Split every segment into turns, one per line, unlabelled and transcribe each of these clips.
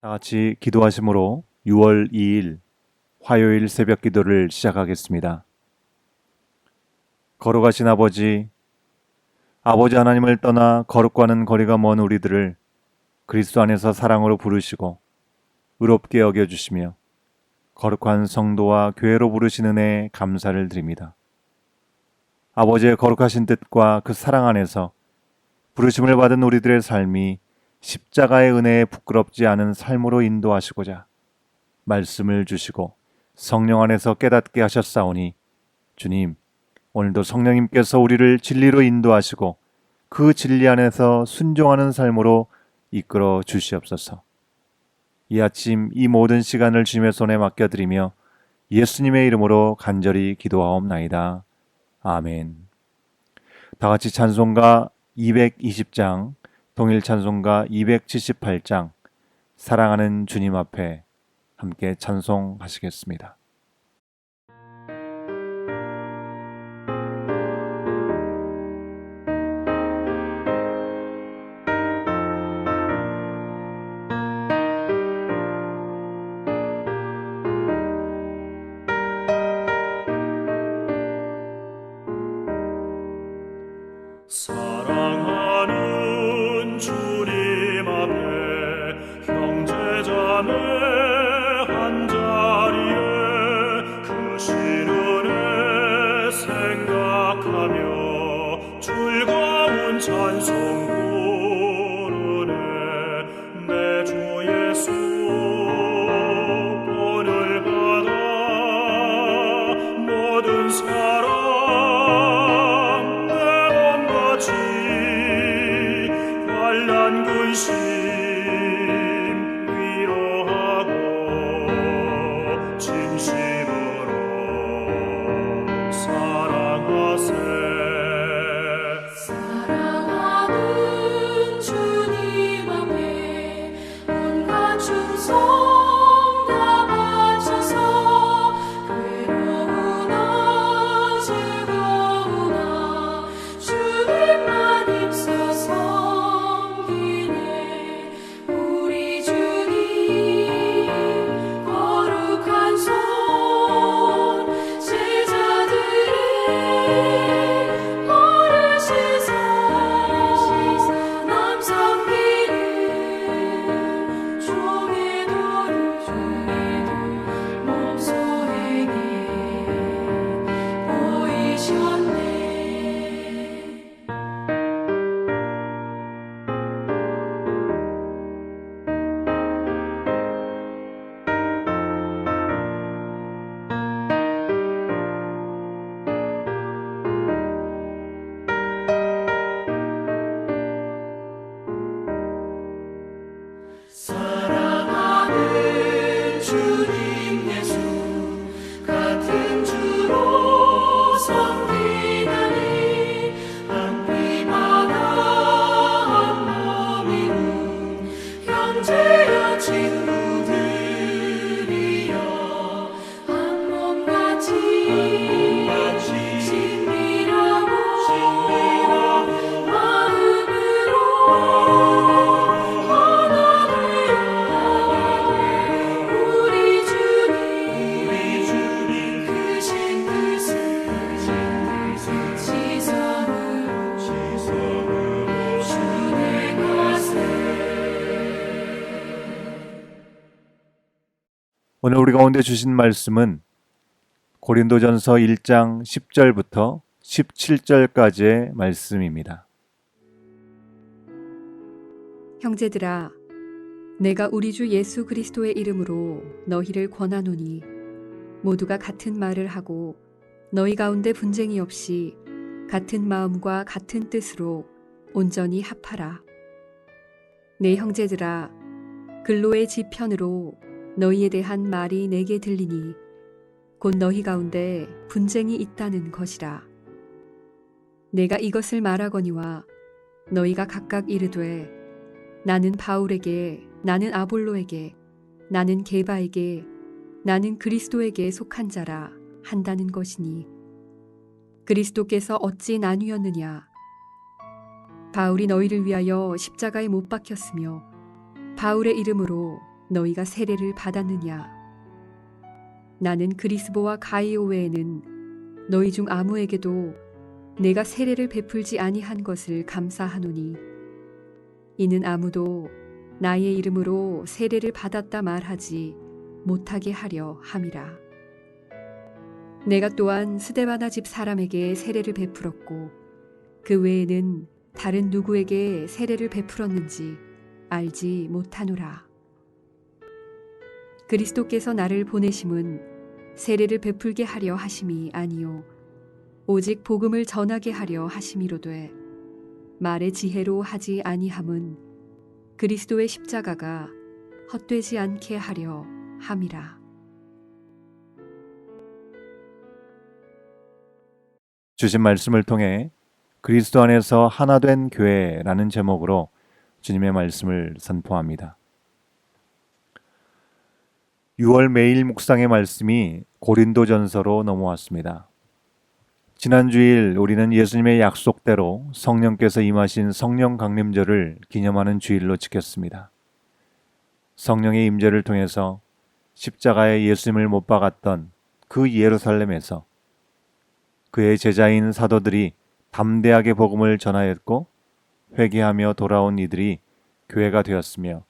다 같이 기도하심으로 6월 2일 화요일 새벽 기도를 시작하겠습니다. 거룩하신 아버지 하나님을 떠나 거룩과는 거리가 먼 우리들을 그리스도 안에서 사랑으로 부르시고 의롭게 여겨주시며 거룩한 성도와 교회로 부르시는 은혜에 감사를 드립니다. 아버지의 거룩하신 뜻과 그 사랑 안에서 부르심을 받은 우리들의 삶이 십자가의 은혜에 부끄럽지 않은 삶으로 인도하시고자 말씀을 주시고 성령 안에서 깨닫게 하셨사오니 주님, 오늘도 성령님께서 우리를 진리로 인도하시고 그 진리 안에서 순종하는 삶으로 이끌어 주시옵소서. 이 아침 이 모든 시간을 주님의 손에 맡겨드리며 예수님의 이름으로 간절히 기도하옵나이다. 아멘. 다 같이 찬송가 220장, 동일 찬송가 278장, 사랑하는 주님 앞에 함께 찬송하시겠습니다.
사랑하는 주님 앞에 형제자매 한자리에 그 시련에 생각하며 즐거운 찬송 부르네. 내 주 예수 본을 받아 모든 사랑 환난 근심 위로하고 진심으로 사랑하세.
사랑하는 주님 앞에 온갖 충성 다 바쳐서 괴로우나 즐거우나 주님만 입소서. 사랑하는 주님 예수 같은 주로 섬기다니 한 피마다 한 몸이군 형제여 친구들이여 한 몸같이 친밀하고 마음으로
오늘 우리 가운데 주신 말씀은 고린도전서 1장 10절부터 17절까지의 말씀입니다.
형제들아, 내가 우리 주 예수 그리스도의 이름으로 너희를 권하노니 모두가 같은 말을 하고 너희 가운데 분쟁이 없이 같은 마음과 같은 뜻으로 온전히 합하라. 내 형제들아, 근로의 지편으로 너희에 대한 말이 내게 들리니 곧 너희 가운데 분쟁이 있다는 것이라. 내가 이것을 말하거니와 너희가 각각 이르되 나는 바울에게, 나는 아볼로에게, 나는 게바에게, 나는 그리스도에게 속한 자라 한다는 것이니 그리스도께서 어찌 나뉘었느냐? 바울이 너희를 위하여 십자가에 못 박혔으며 바울의 이름으로 너희가 세례를 받았느냐? 나는 그리스보와 가이오 외에는 너희 중 아무에게도 내가 세례를 베풀지 아니한 것을 감사하노니 이는 아무도 나의 이름으로 세례를 받았다 말하지 못하게 하려 함이라. 내가 또한 스데바나 집 사람에게 세례를 베풀었고 그 외에는 다른 누구에게 세례를 베풀었는지 알지 못하노라. 그리스도께서 나를 보내심은 세례를 베풀게 하려 하심이 아니요 오직 복음을 전하게 하려 하심이로되 말의 지혜로 하지 아니함은 그리스도의 십자가가 헛되지 않게 하려 함이라.
주신 말씀을 통해 그리스도 안에서 하나 된 교회라는 제목으로 주님의 말씀을 선포합니다. 6월 매일 묵상의 말씀이 고린도전서로 넘어왔습니다. 지난 주일 우리는 예수님의 약속대로 성령께서 임하신 성령 강림절을 기념하는 주일로 지켰습니다. 성령의 임재를 통해서 십자가에 예수님을 못 박았던 그 예루살렘에서 그의 제자인 사도들이 담대하게 복음을 전하였고 회개하며 돌아온 이들이 교회가 되었으며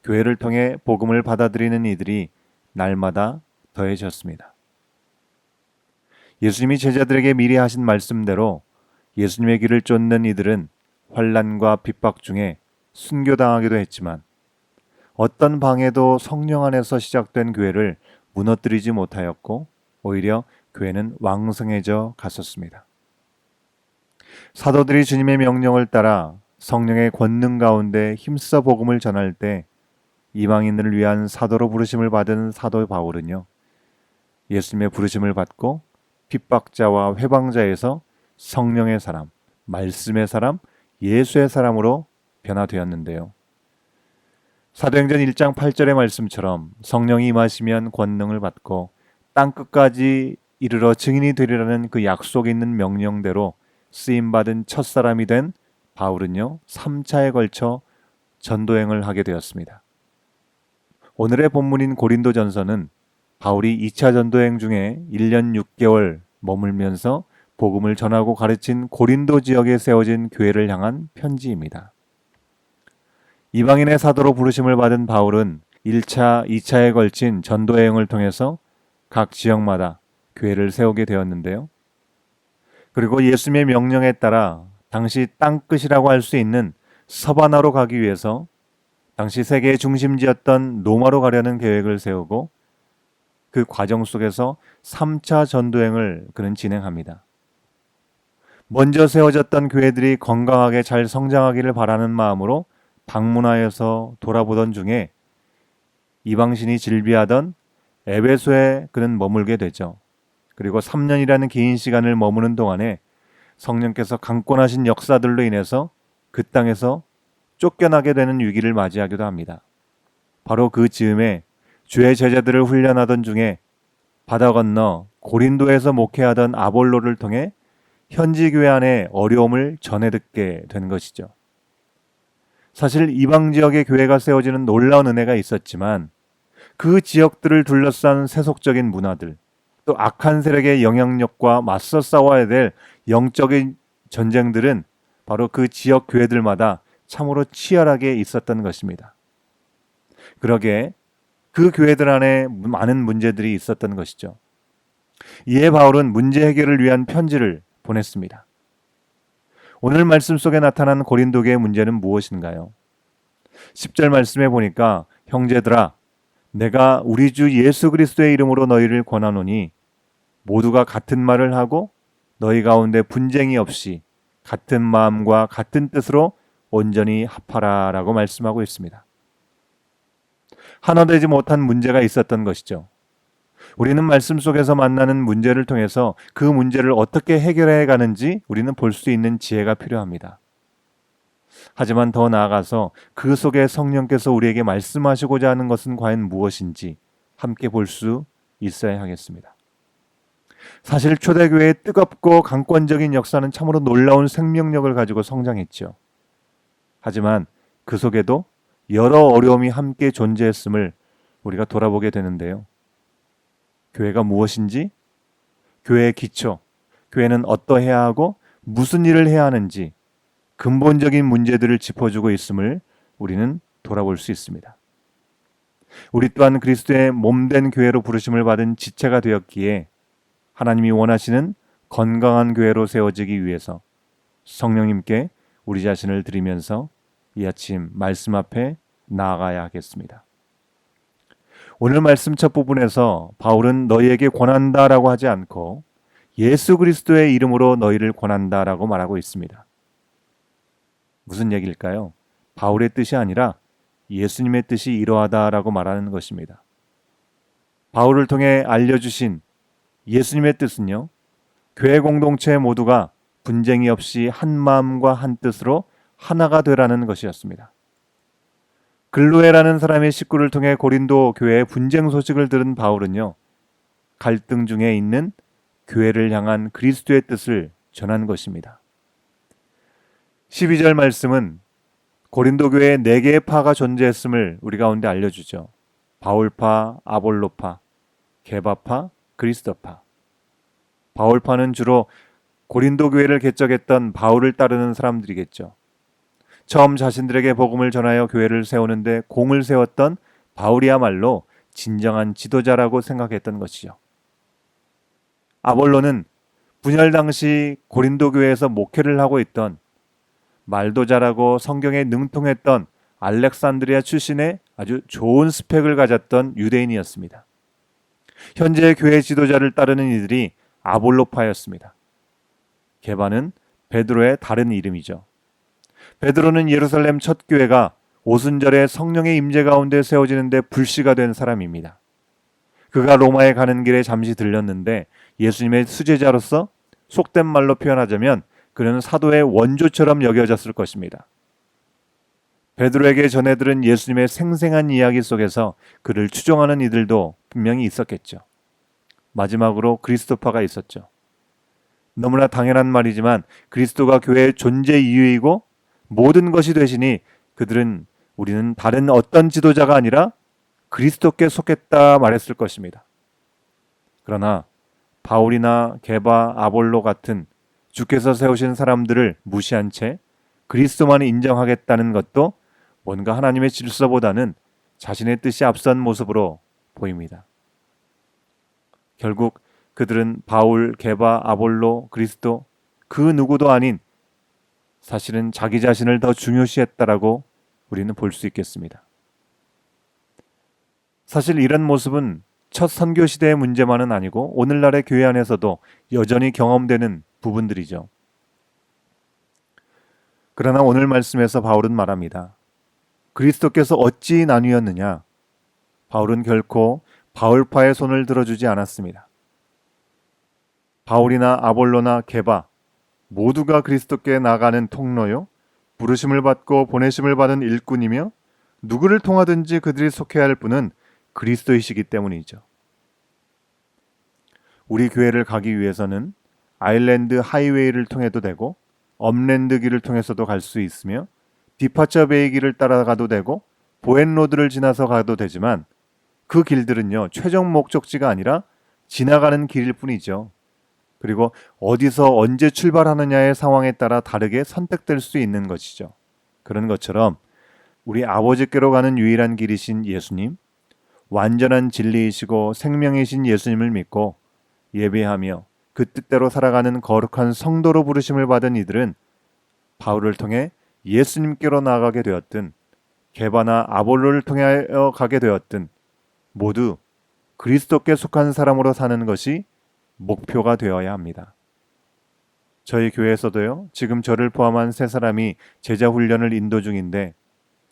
교회를 통해 복음을 받아들이는 이들이 날마다 더해졌습니다. 예수님이 제자들에게 미리 하신 말씀대로 예수님의 길을 쫓는 이들은 환난과 핍박 중에 순교당하기도 했지만 어떤 방해도 성령 안에서 시작된 교회를 무너뜨리지 못하였고 오히려 교회는 왕성해져 갔었습니다. 사도들이 주님의 명령을 따라 성령의 권능 가운데 힘써 복음을 전할 때 이방인들을 위한 사도로 부르심을 받은 사도 바울은요, 예수님의 부르심을 받고 핍박자와 회방자에서 성령의 사람, 말씀의 사람, 예수의 사람으로 변화되었는데요. 사도행전 1장 8절의 말씀처럼 성령이 임하시면 권능을 받고 땅끝까지 이르러 증인이 되리라는 그 약속 있는 명령대로 쓰임받은 첫사람이 된 바울은요, 3차에 걸쳐 전도행을 하게 되었습니다. 오늘의 본문인 고린도전서는 바울이 2차 전도행 중에 1년 6개월 머물면서 복음을 전하고 가르친 고린도 지역에 세워진 교회를 향한 편지입니다. 이방인의 사도로 부르심을 받은 바울은 1차, 2차에 걸친 전도여행을 통해서 각 지역마다 교회를 세우게 되었는데요. 그리고 예수님의 명령에 따라 당시 땅끝이라고 할 수 있는 서바나로 가기 위해서 당시 세계의 중심지였던 로마로 가려는 계획을 세우고 그 과정 속에서 3차 전도행을 그는 진행합니다. 먼저 세워졌던 교회들이 건강하게 잘 성장하기를 바라는 마음으로 방문하여서 돌아보던 중에 이방신이 질비하던 에베소에 그는 머물게 되죠. 그리고 3년이라는 긴 시간을 머무는 동안에 성령께서 강권하신 역사들로 인해서 그 땅에서 쫓겨나게 되는 위기를 맞이하기도 합니다. 바로 그 즈음에 주의 제자들을 훈련하던 중에 바다 건너 고린도에서 목회하던 아볼로를 통해 현지 교회 안에 어려움을 전해 듣게 된 것이죠. 사실 이방 지역의 교회가 세워지는 놀라운 은혜가 있었지만 그 지역들을 둘러싼 세속적인 문화들, 또 악한 세력의 영향력과 맞서 싸워야 될 영적인 전쟁들은 바로 그 지역 교회들마다 참으로 치열하게 있었던 것입니다. 그러기에 그 교회들 안에 많은 문제들이 있었던 것이죠. 이에 바울은 문제 해결을 위한 편지를 보냈습니다. 오늘 말씀 속에 나타난 고린도교의 문제는 무엇인가요? 10절 말씀에 보니까 형제들아 내가 우리 주 예수 그리스도의 이름으로 너희를 권하노니 모두가 같은 말을 하고 너희 가운데 분쟁이 없이 같은 마음과 같은 뜻으로 온전히 합하라 라고 말씀하고 있습니다. 하나 되지 못한 문제가 있었던 것이죠. 우리는 말씀 속에서 만나는 문제를 통해서 그 문제를 어떻게 해결해 가는지 우리는 볼 수 있는 지혜가 필요합니다. 하지만 더 나아가서 그 속에 성령께서 우리에게 말씀하시고자 하는 것은 과연 무엇인지 함께 볼 수 있어야 하겠습니다. 사실 초대교회의 뜨겁고 강권적인 역사는 참으로 놀라운 생명력을 가지고 성장했죠. 하지만 그 속에도 여러 어려움이 함께 존재했음을 우리가 돌아보게 되는데요. 교회가 무엇인지, 교회의 기초, 교회는 어떠해야 하고 무슨 일을 해야 하는지 근본적인 문제들을 짚어주고 있음을 우리는 돌아볼 수 있습니다. 우리 또한 그리스도의 몸된 교회로 부르심을 받은 지체가 되었기에 하나님이 원하시는 건강한 교회로 세워지기 위해서 성령님께 우리 자신을 드리면서 이 아침 말씀 앞에 나아가야 하겠습니다. 오늘 말씀 첫 부분에서 바울은 너희에게 권한다라고 하지 않고 예수 그리스도의 이름으로 너희를 권한다라고 말하고 있습니다. 무슨 얘기일까요? 바울의 뜻이 아니라 예수님의 뜻이 이러하다라고 말하는 것입니다. 바울을 통해 알려주신 예수님의 뜻은요, 교회 공동체 모두가 분쟁이 없이 한 마음과 한 뜻으로 하나가 되라는 것이었습니다. 글로에라는 사람의 식구를 통해 고린도 교회의 분쟁 소식을 들은 바울은요, 갈등 중에 있는 교회를 향한 그리스도의 뜻을 전한 것입니다. 12절 말씀은 고린도 교회에 4개의 파가 존재했음을 우리 가운데 알려주죠. 바울파, 아볼로파, 게바파, 그리스도파. 바울파는 주로 고린도 교회를 개척했던 바울을 따르는 사람들이겠죠. 처음 자신들에게 복음을 전하여 교회를 세우는데 공을 세웠던 바울이야말로 진정한 지도자라고 생각했던 것이죠. 아볼로는 분열 당시 고린도 교회에서 목회를 하고 있던 말도 잘하고 성경에 능통했던 알렉산드리아 출신의 아주 좋은 스펙을 가졌던 유대인이었습니다. 현재 교회 지도자를 따르는 이들이 아볼로파였습니다. 게바는 베드로의 다른 이름이죠. 베드로는 예루살렘 첫 교회가 오순절에 성령의 임재 가운데 세워지는데 불씨가 된 사람입니다. 그가 로마에 가는 길에 잠시 들렸는데 예수님의 수제자로서 속된 말로 표현하자면 그는 사도의 원조처럼 여겨졌을 것입니다. 베드로에게 전해들은 예수님의 생생한 이야기 속에서 그를 추종하는 이들도 분명히 있었겠죠. 마지막으로 그리스도파가 있었죠. 너무나 당연한 말이지만 그리스도가 교회의 존재 이유이고 모든 것이 되시니 그들은 우리는 다른 어떤 지도자가 아니라 그리스도께 속했다 말했을 것입니다. 그러나 바울이나 게바, 아볼로 같은 주께서 세우신 사람들을 무시한 채 그리스도만 인정하겠다는 것도 뭔가 하나님의 질서보다는 자신의 뜻이 앞선 모습으로 보입니다. 결국 그들은 바울, 게바, 아볼로, 그리스도 그 누구도 아닌 사실은 자기 자신을 더 중요시했다라고 우리는 볼 수 있겠습니다. 사실 이런 모습은 첫 선교 시대의 문제만은 아니고 오늘날의 교회 안에서도 여전히 경험되는 부분들이죠. 그러나 오늘 말씀에서 바울은 말합니다. 그리스도께서 어찌 나뉘었느냐? 바울은 결코 바울파의 손을 들어주지 않았습니다. 바울이나 아볼로나 게바 모두가 그리스도께 나가는 통로요, 부르심을 받고 보내심을 받은 일꾼이며 누구를 통하든지 그들이 속해야 할 분은 그리스도이시기 때문이죠. 우리 교회를 가기 위해서는 아일랜드 하이웨이를 통해도 되고 업랜드 길을 통해서도 갈 수 있으며 디파처 베이 길을 따라가도 되고 보엔로드를 지나서 가도 되지만 그 길들은요, 최종 목적지가 아니라 지나가는 길일 뿐이죠. 그리고 어디서 언제 출발하느냐의 상황에 따라 다르게 선택될 수 있는 것이죠. 그런 것처럼 우리 아버지께로 가는 유일한 길이신 예수님, 완전한 진리이시고 생명이신 예수님을 믿고 예배하며 그 뜻대로 살아가는 거룩한 성도로 부르심을 받은 이들은 바울을 통해 예수님께로 나아가게 되었든 게바나 아볼로를 통하여 가게 되었든 모두 그리스도께 속한 사람으로 사는 것이 목표가 되어야 합니다. 저희 교회에서도요, 지금 저를 포함한 3사람이 제자 훈련을 인도 중인데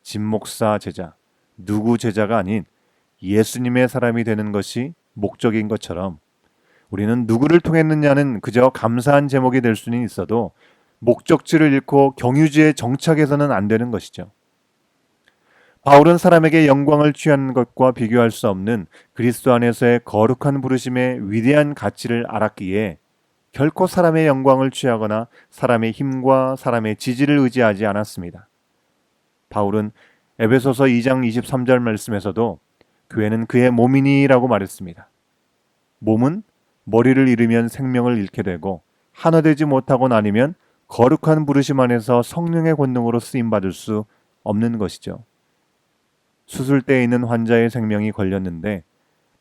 진목사 제자, 누구 제자가 아닌 예수님의 사람이 되는 것이 목적인 것처럼 우리는 누구를 통했느냐는 그저 감사한 제목이 될 수는 있어도 목적지를 잃고 경유지에 정착해서는 안 되는 것이죠. 바울은 사람에게 영광을 취하는 것과 비교할 수 없는 그리스도 안에서의 거룩한 부르심의 위대한 가치를 알았기에 결코 사람의 영광을 취하거나 사람의 힘과 사람의 지지를 의지하지 않았습니다. 바울은 에베소서 2장 23절 말씀에서도 교회는 그의 몸이니라고 말했습니다. 몸은 머리를 잃으면 생명을 잃게 되고 하나 되지 못하고 나뉘면 거룩한 부르심 안에서 성령의 권능으로 쓰임받을 수 없는 것이죠. 수술대에 있는 환자의 생명이 걸렸는데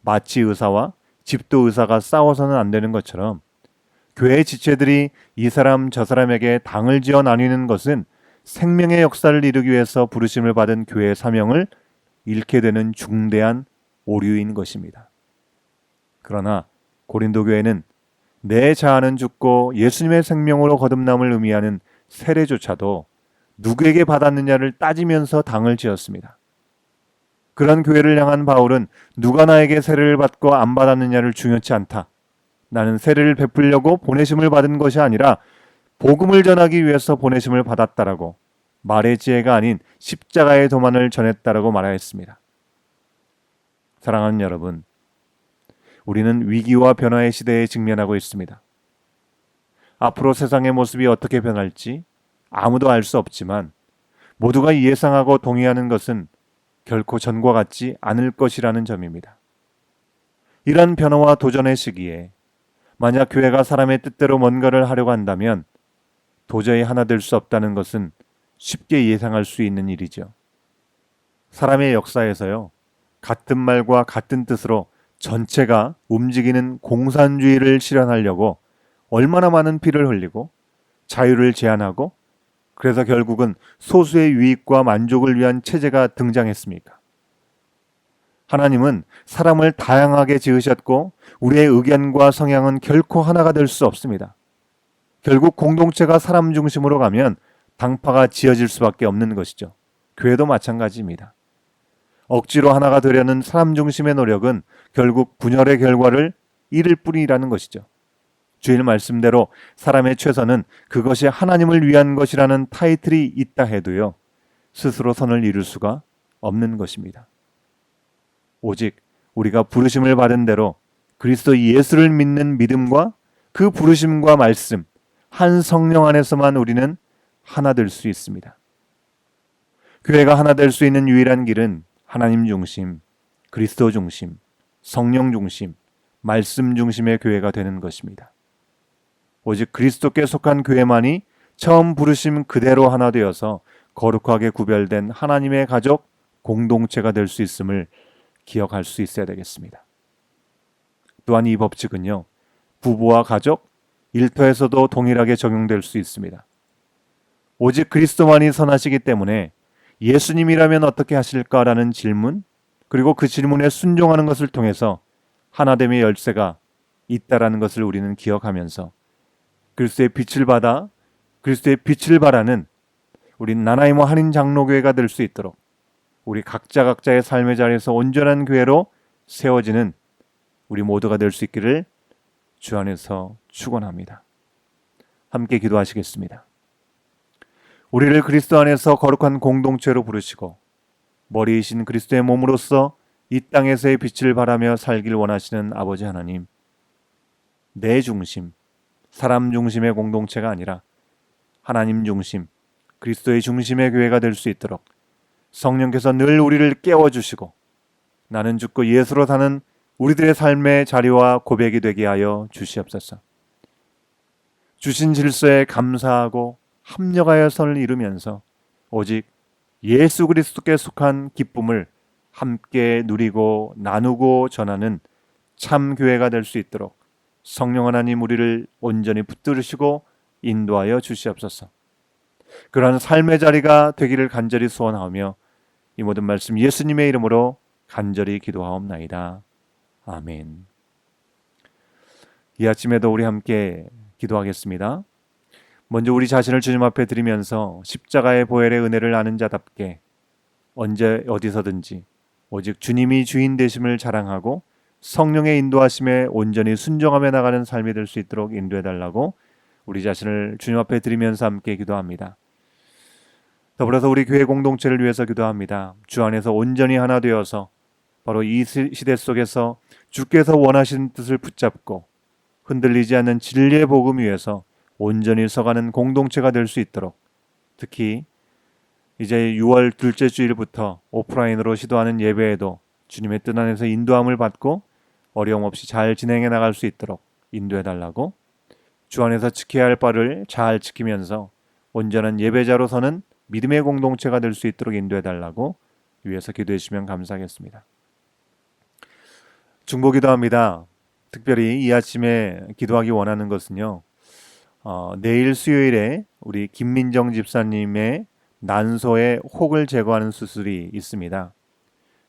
마취 의사와 집도 의사가 싸워서는 안 되는 것처럼 교회의 지체들이 이 사람 저 사람에게 당을 지어 나뉘는 것은 생명의 역사를 이루기 위해서 부르심을 받은 교회의 사명을 잃게 되는 중대한 오류인 것입니다. 그러나 고린도 교회는 내 자아는 죽고 예수님의 생명으로 거듭남을 의미하는 세례조차도 누구에게 받았느냐를 따지면서 당을 지었습니다. 그런 교회를 향한 바울은 누가 나에게 세례를 받고 안 받았느냐를 중요치 않다. 나는 세례를 베풀려고 보내심을 받은 것이 아니라 복음을 전하기 위해서 보내심을 받았다라고 말의 지혜가 아닌 십자가의 도만을 전했다라고 말하였습니다. 사랑하는 여러분, 우리는 위기와 변화의 시대에 직면하고 있습니다. 앞으로 세상의 모습이 어떻게 변할지 아무도 알 수 없지만 모두가 예상하고 동의하는 것은 결코 전과 같지 않을 것이라는 점입니다. 이런 변화와 도전의 시기에 만약 교회가 사람의 뜻대로 뭔가를 하려고 한다면 도저히 하나 될 수 없다는 것은 쉽게 예상할 수 있는 일이죠. 사람의 역사에서요, 같은 말과 같은 뜻으로 전체가 움직이는 공산주의를 실현하려고 얼마나 많은 피를 흘리고 자유를 제한하고 그래서 결국은 소수의 유익과 만족을 위한 체제가 등장했습니까? 하나님은 사람을 다양하게 지으셨고 우리의 의견과 성향은 결코 하나가 될 수 없습니다. 결국 공동체가 사람 중심으로 가면 당파가 지어질 수밖에 없는 것이죠. 교회도 마찬가지입니다. 억지로 하나가 되려는 사람 중심의 노력은 결국 분열의 결과를 잃을 뿐이라는 것이죠. 주일 말씀대로 사람의 최선은 그것이 하나님을 위한 것이라는 타이틀이 있다 해도요, 스스로 선을 이룰 수가 없는 것입니다. 오직 우리가 부르심을 받은 대로 그리스도 예수를 믿는 믿음과 그 부르심과 말씀, 한 성령 안에서만 우리는 하나 될 수 있습니다. 교회가 하나 될 수 있는 유일한 길은 하나님 중심, 그리스도 중심, 성령 중심, 말씀 중심의 교회가 되는 것입니다. 오직 그리스도께 속한 교회만이 처음 부르심 그대로 하나 되어서 거룩하게 구별된 하나님의 가족 공동체가 될 수 있음을 기억할 수 있어야 되겠습니다. 또한 이 법칙은요, 부부와 가족, 일터에서도 동일하게 적용될 수 있습니다. 오직 그리스도만이 선하시기 때문에 예수님이라면 어떻게 하실까라는 질문, 그리고 그 질문에 순종하는 것을 통해서 하나됨의 열쇠가 있다라는 것을 우리는 기억하면서 그리스도의 빛을 받아 그리스도의 빛을 바라는 우리 나나이모 한인 장로교회가 될 수 있도록 우리 각자의 삶의 자리에서 온전한 교회로 세워지는 우리 모두가 될 수 있기를 주 안에서 축원합니다. 함께 기도하시겠습니다. 우리를 그리스도 안에서 거룩한 공동체로 부르시고 머리이신 그리스도의 몸으로서 이 땅에서의 빛을 발하며 살길 원하시는 아버지 하나님, 내 중심, 사람 중심의 공동체가 아니라 하나님 중심, 그리스도의 중심의 교회가 될 수 있도록 성령께서 늘 우리를 깨워주시고 나는 죽고 예수로 사는 우리들의 삶의 자리와 고백이 되게 하여 주시옵소서. 주신 질서에 감사하고 합력하여 선을 이루면서 오직 예수 그리스도께 속한 기쁨을 함께 누리고 나누고 전하는 참 교회가 될 수 있도록 성령 하나님 우리를 온전히 붙들으시고 인도하여 주시옵소서. 그러한 삶의 자리가 되기를 간절히 소원하며 이 모든 말씀 예수님의 이름으로 간절히 기도하옵나이다. 아멘. 이 아침에도 우리 함께 기도하겠습니다. 먼저 우리 자신을 주님 앞에 드리면서 십자가의 보혈의 은혜를 아는 자답게 언제 어디서든지 오직 주님이 주인 되심을 자랑하고 성령의 인도하심에 온전히 순종하며 나가는 삶이 될 수 있도록 인도해달라고 우리 자신을 주님 앞에 드리면서 함께 기도합니다. 더불어서 우리 교회 공동체를 위해서 기도합니다. 주 안에서 온전히 하나 되어서 바로 이 시대 속에서 주께서 원하시는 뜻을 붙잡고 흔들리지 않는 진리의 복음 위에서 온전히 서가는 공동체가 될 수 있도록 특히 이제 6월 둘째 주일부터 오프라인으로 시도하는 예배에도 주님의 뜻 안에서 인도함을 받고 어려움 없이 잘 진행해 나갈 수 있도록 인도해 달라고, 주 안에서 지켜야 할 바를 잘 지키면서 온전한 예배자로서는 믿음의 공동체가 될 수 있도록 인도해 달라고 위해서 기도해 주시면 감사하겠습니다. 중보기도합니다. 특별히 이 아침에 기도하기 원하는 것은요, 내일 수요일에 우리 김민정 집사님의 난소의 혹을 제거하는 수술이 있습니다.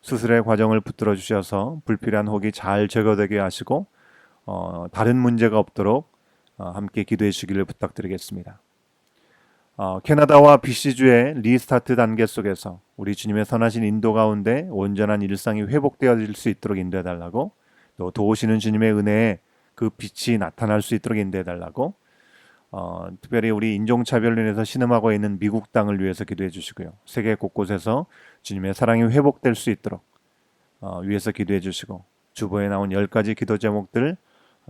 수술의 과정을 붙들어 주셔서 불필요한 혹이 잘 제거되게 하시고 다른 문제가 없도록 함께 기도해 주시기를 부탁드리겠습니다. 캐나다와 BC주의 리스타트 단계 속에서 우리 주님의 선하신 인도 가운데 온전한 일상이 회복되어질 수 있도록 인도해 달라고, 또 도우시는 주님의 은혜에 그 빛이 나타날 수 있도록 인도해 달라고, 특별히 우리 인종차별로 인해서 신음하고 있는 미국 땅을 위해서 기도해 주시고요. 세계 곳곳에서 주님의 사랑이 회복될 수 있도록 위해서 기도해 주시고, 주보에 나온 10가지 기도 제목들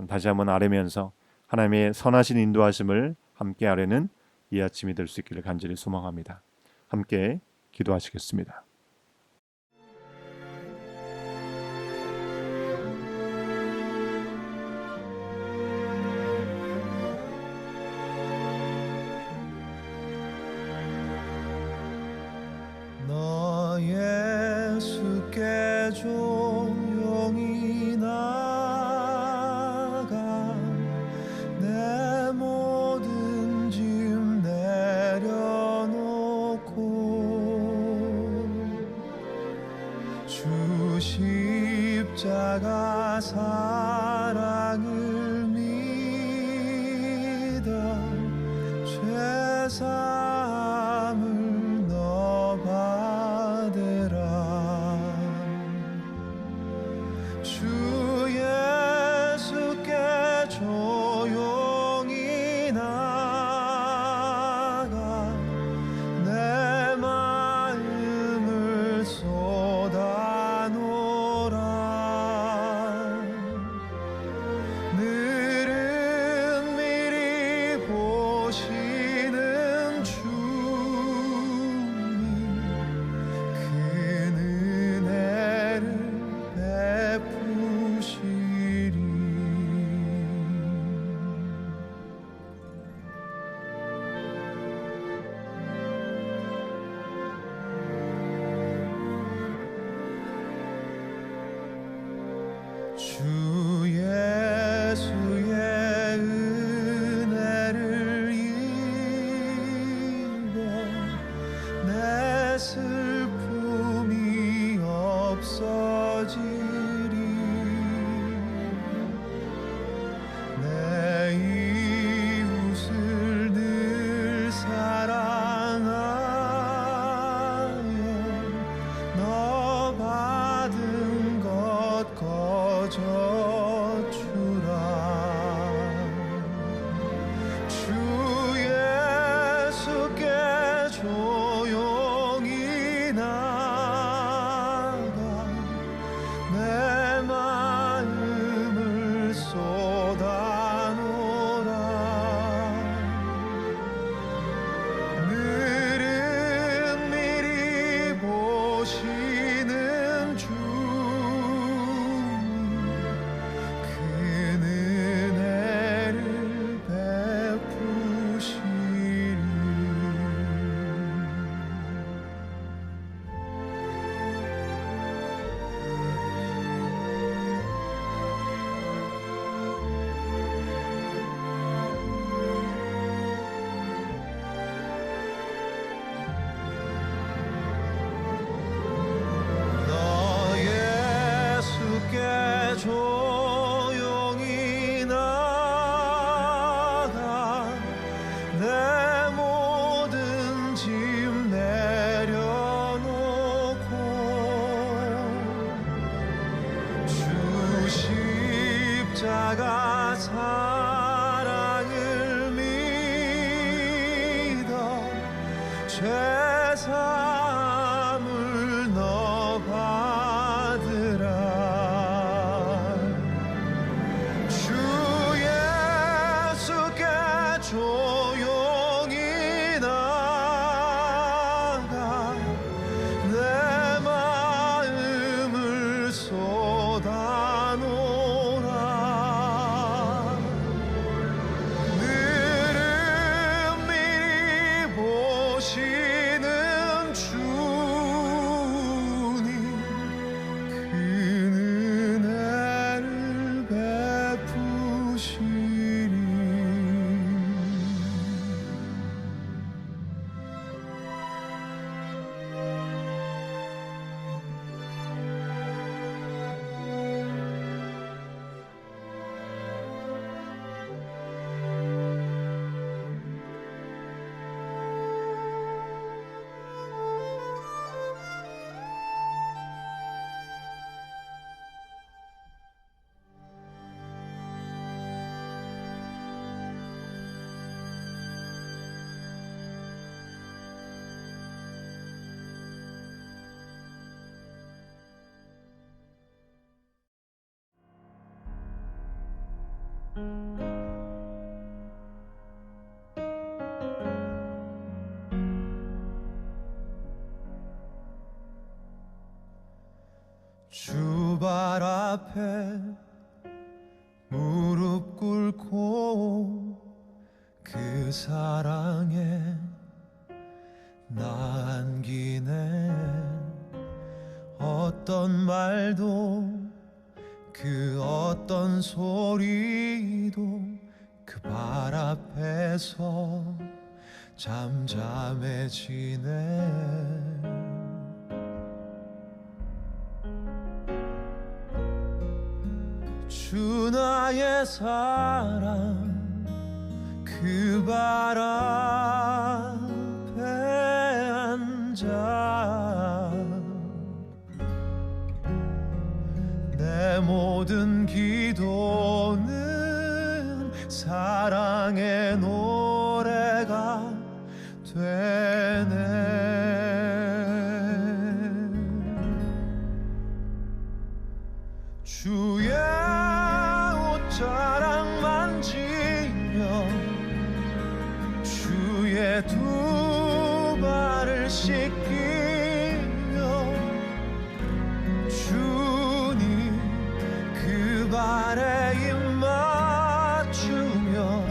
다시 한번 아뢰면서 하나님의 선하신 인도하심을 함께 아뢰는 이 아침이 될 수 있기를 간절히 소망합니다. 함께 기도하시겠습니다.
너 예수께 조용히 나가 내 모든 짐 내려놓고 주 십자가 사랑을 믿어 죄사함을 너 받으라. 주 예수께 조용히 나가 내 마음을 쏟아놓으라. 주발 앞에 무릎 꿇고 그 사랑에 나 안기네. 어떤 말도 그 어떤 소리도 그 발 앞에서 잠잠해지네. 주 나의 사랑 그 발 앞에 앉아 내 모든 기도는 사랑의 노래가 되네. 주의 옷자락 만지며 주의 두 발을 씻기며 주님 그 발에 입 맞추며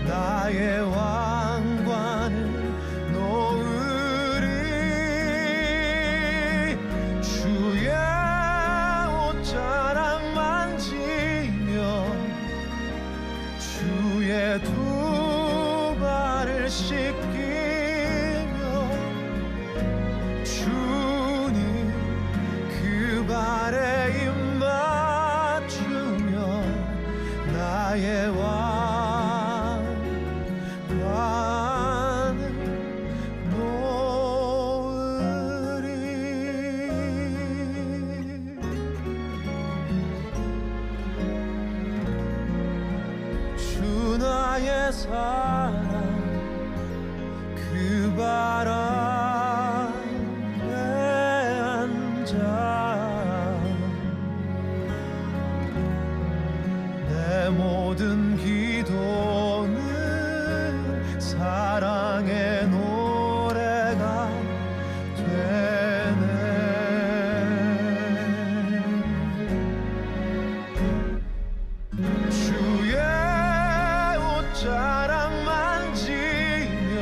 나의 왕관을 놓으리. 주의 옷자락 만지며 주의 두 발을 씻기며 주님 그 발에 입 맞추며 나의 왕관을 놓으리. 주 나의 사랑 그 발 앞에 앉아 내 모든 기도는 사랑의 노래가 되네. 주의 옷자락 만지며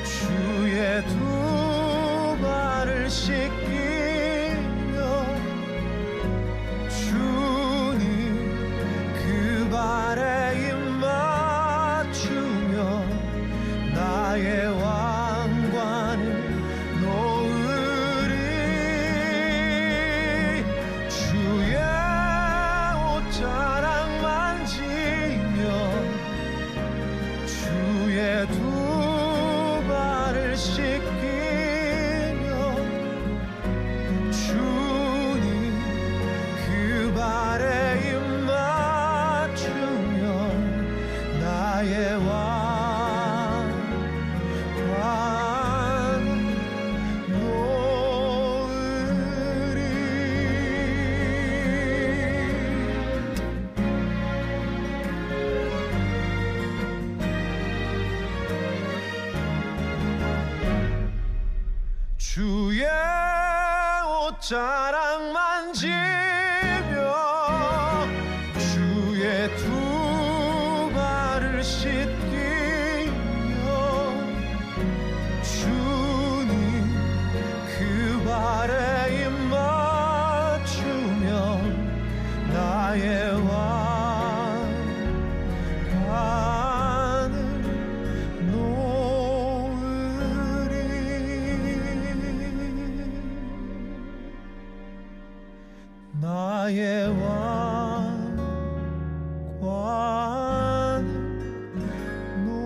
주의 두 발을 씻기며 주님 그 발에 입 맞추며 나의 왕관을 놓으리. 주의 옷자락 만지며 주의 두 발을 씻기며 주님 그 발에 입 맞추며 나의 왕관을 놓으리. 주의 옷자락 만지며 주의 두 발을 씻기며 주님 그 발에 입 맞추며 나의 왕관을 놓으리. 나의 왕관을 놓으리.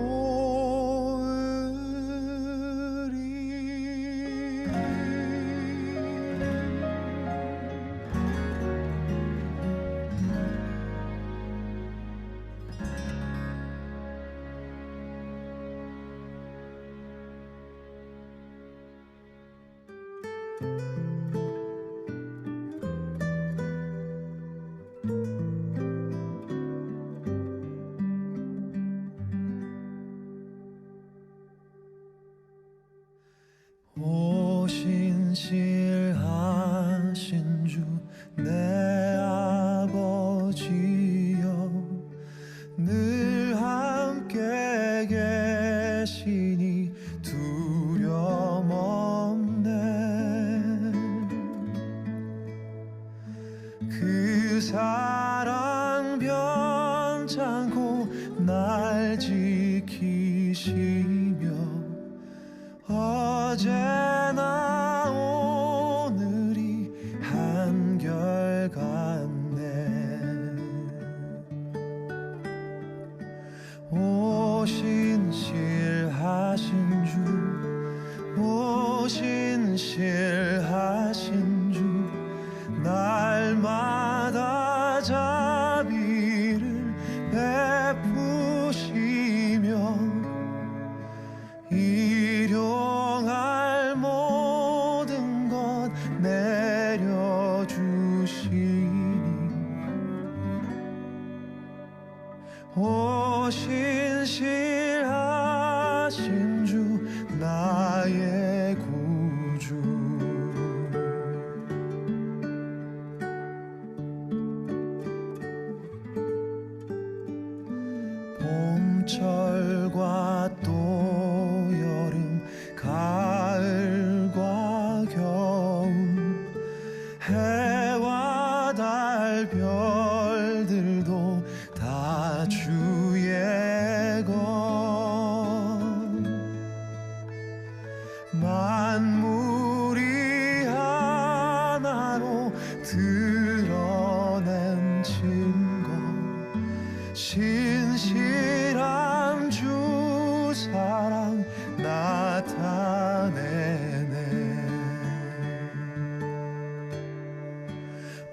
사랑 변찮고 날 지키시며 어제나 오늘이 한결같네. 오신실하신 주 오신실하신 주 날마다 자비를 베푸시며 일용할 모든 것 내려주시니 오신실하신 주 나의 구주. 봄철과 또 여름 가을과 겨울 해와 달 별들도 다 주의 것. 만물이 하나로 드러낸 증거 신실한 주 사랑 나타내네.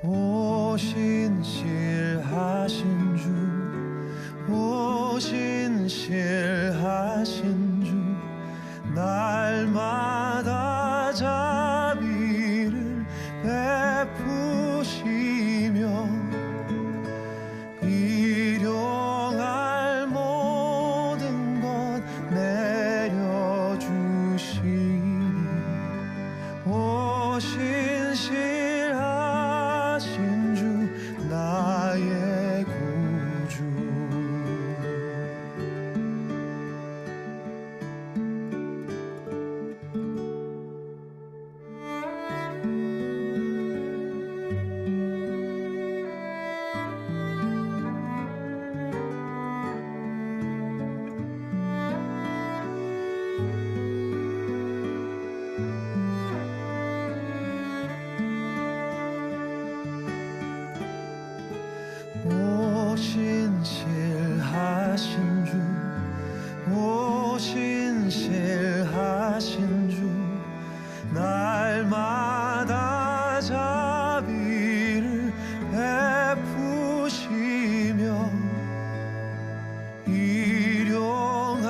오신실하신 주 오신실하신 주 날마다 자비를 베푸시며 일용할 모든 것 내려주시니 오신실하신 주 나의 구주. 오신실하신 주 오신실하신 주 날마다 자비를 베푸시며 일용할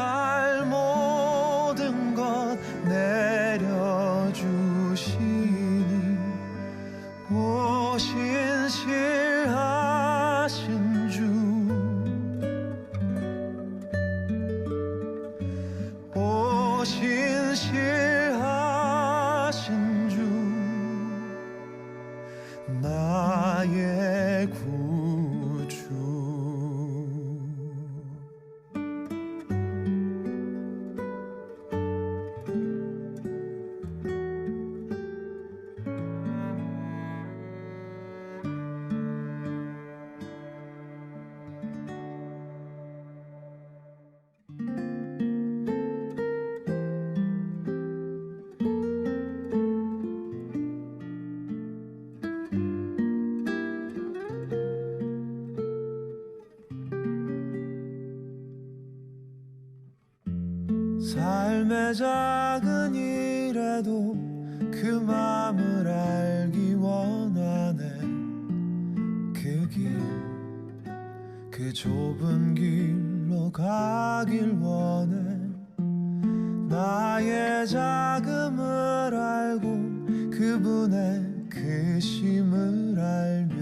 모든 것 내려주시니 오신실하신 주 오신실하신 주 나의 구주. 삶의 작은 일에도 그 맘을 알기 원하네. 그 길, 그 좁은 길로 가길 원해. 나의 자금을 알고 그분의 크심을 알며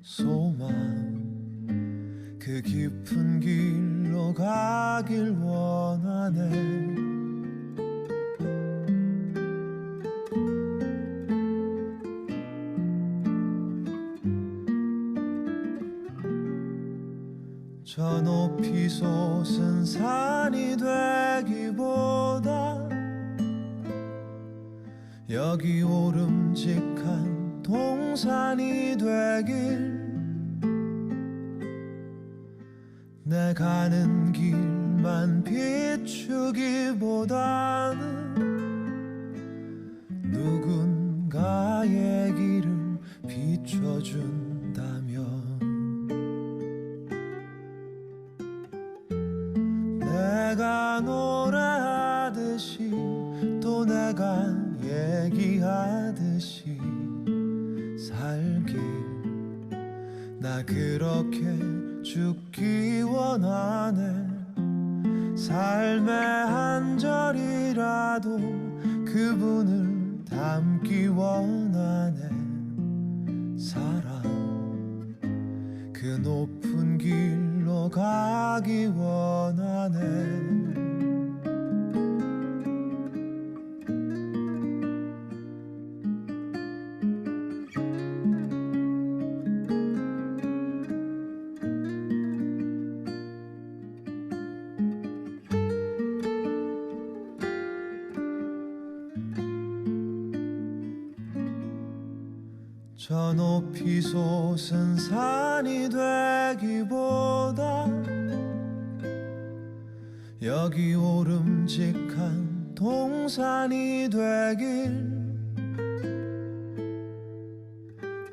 소망 그 깊은 길로 가길 원하네. 저 높이 솟은 산이 되기보다 여기 오름직한 동산이 되길 내 가는 길만 비추기보다는 누군가의 길을 비춰준다면 내가 노래하듯이 또 내가 얘기하듯이 살길 나 그렇게 죽기 원하네 삶의 한 절이라도 그분을 담기 원하네 사랑 그 높은 길로 가기 원하네 저 높이 솟은 산이 되기보다 여기 오름직한 동산이 되길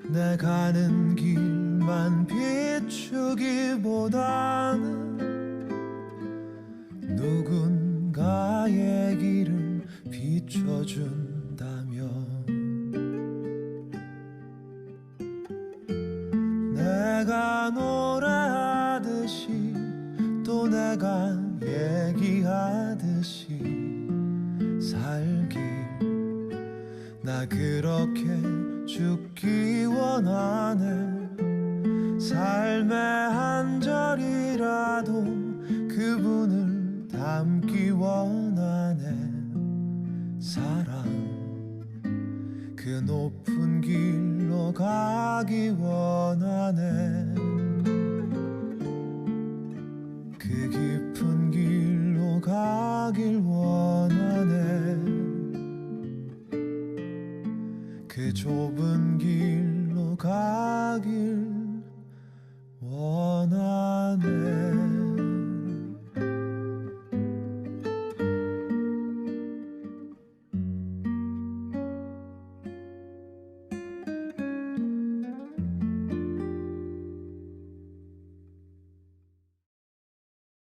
내 가는 길만 비추기보다는 누군가의 길을 비춰준다면 내가 노래하듯이 또 내가 얘기하듯이 살길 나 그렇게 죽기 원하네 삶의 한 절이라도 그분을 담기 원하네 사랑 그 높은 길로 가기 원하네 그 깊은 길로 가길 원하네 그 좁은 길로 가길 원하네